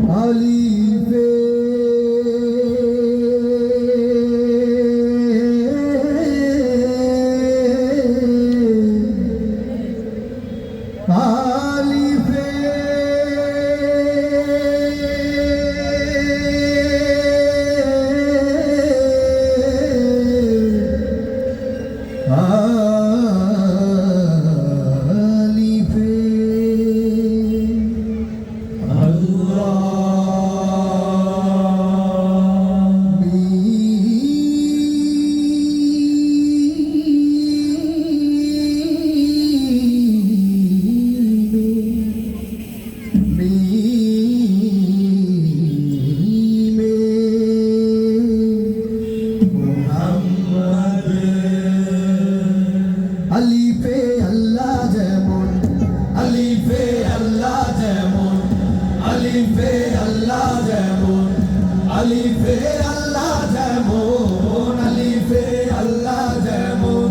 আলিফে আলিফে আলিফে আল্লাহ যেমন আলিফে আল্লাহ যেমন আলিফে আল্লাহ যেমন আলিফে আল্লাহ যেমন আলিফে আল্লাহ যেমন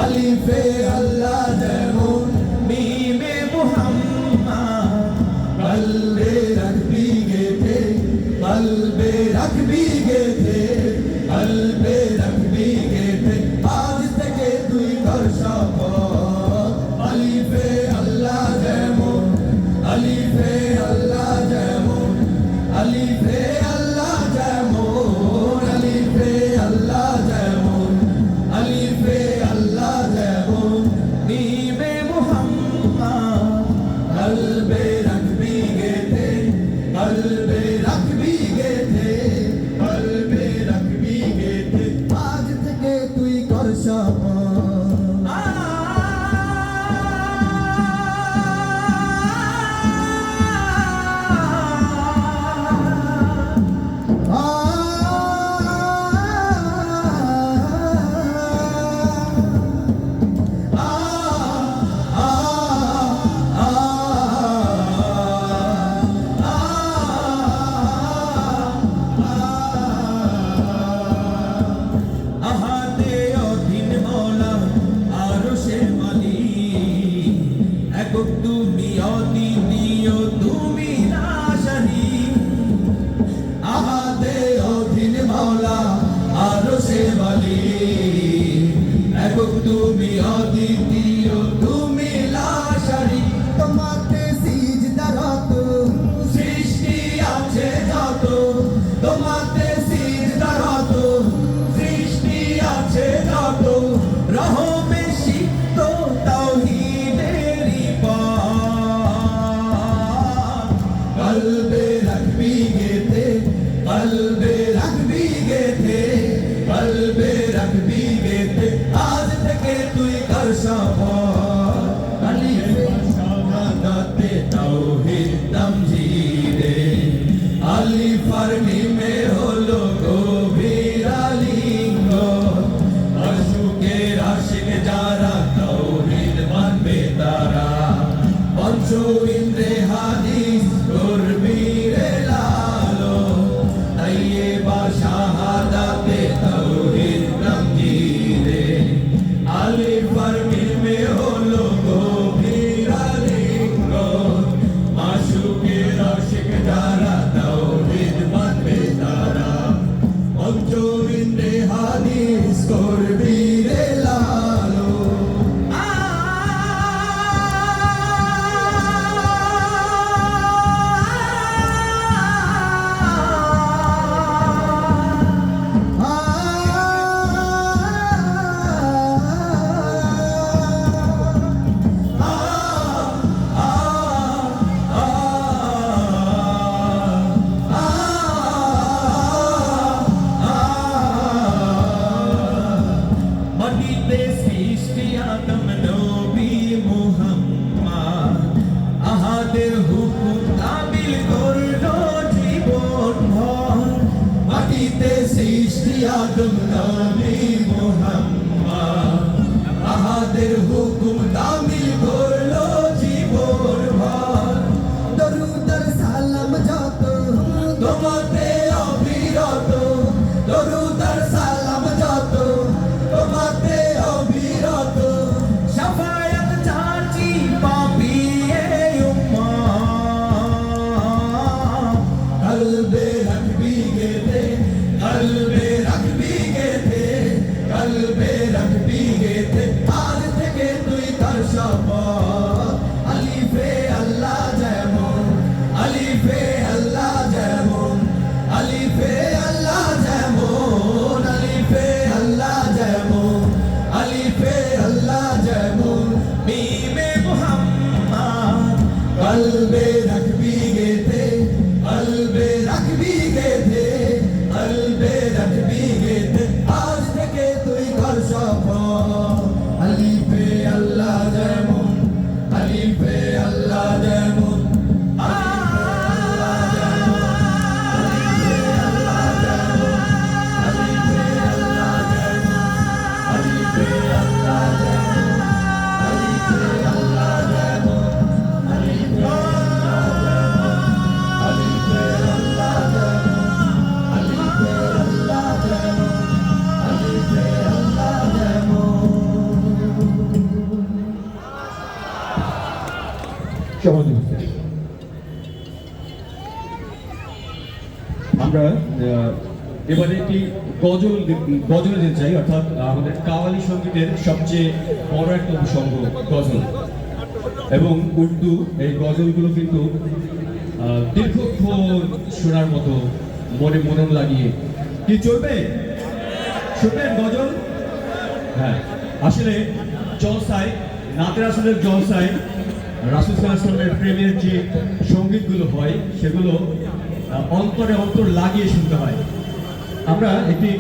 আলিফে আল্লাহ যেমন মিমে মুহাম্মদ কলবে রাখবি গেথে কলবে রাখবি গেথে কলবে রাখবি গেথে আজ থেকে তুই কর শপথ আলিফে আল্লাহ যেমন আলিফে আল্লাহ যেমন আলিফে আল্লাহ যেমন আলিফে আল্লাহ যেমন আলিফে আল্লাহ যেমন মিমে মুহাম্মদ কলবে রাখবি গেথে কলবে রাখবি গেথে কলবে রাখবি গেথে আজ থেকে তুই কর শপথ তুমি অদ্বিতীয় তুমি না শরীক আহাদে অধীন মাওলা আরশে মালিক একক তুমি অদ্বিতীয় তুমি না শরীক তোমাতে সিজদারত সৃষ্টি আছে যত তোমাতে সিজদারত সৃষ্টি আছে যত রহমে সিক্ত তাওহীদেরি কলবে রাখবি গেথে কলবে রাখবি গেথে কলবে রাখবি গেথে আজ থেকে তুই কর শপথ আলিফে শাহাদাতে তাওহীদ তামজীদে আলিফ আর মিমে হলো গভীর আলিঙ্গন আশুকের আশিক যারা তাওহীদ মানবে তারা পঞ্চ ইন্দ্রে হাদিস করবি রে লালো তাইয়্যিবা শাহাদাতে তাওহীদ তামজীদে আলিফ আর মিমে হলো গভীর আলিঙ্গন মাশুকের আশিক যারা তাওহীদ মানবে তারা পঞ্চ ইন্দ্রে হাদিস করবি রে লালো আদম নবী মুহাম্মদ আহাদের হুকুম তামিল করলো জীবন ভর দরুদ আর সালাম যত তোমাতে অবিরত দরুদ আর সালাম যত তোমাতে অবিরত শাফায়াত চাচি পাপি এ উম্মত সমাজে আমরা এবারে একটি গজলে যেতে চাই, অর্থাৎ আমাদের কাওয়ালি সঙ্গীতের সবচেয়ে বড় একটা উপসঙ্গ গজল। এবং উর্দু এই গজলগুলো কিন্তু দীর্ঘক্ষণ শোনার মতো, মনে মনন লাগিয়ে। কি চলবে? শুনবেন গজল? হ্যাঁ, আসলে জলসায়, নাতের আসলের জলসায় রাসূল সাল্লাল্লাহু আলাইহি ওয়াসাল্লামের প্রেমের যে সঙ্গীতগুলো হয় সেগুলো অন্তরে অন্তর লাগিয়ে শুনতে হয়। আমরা একটি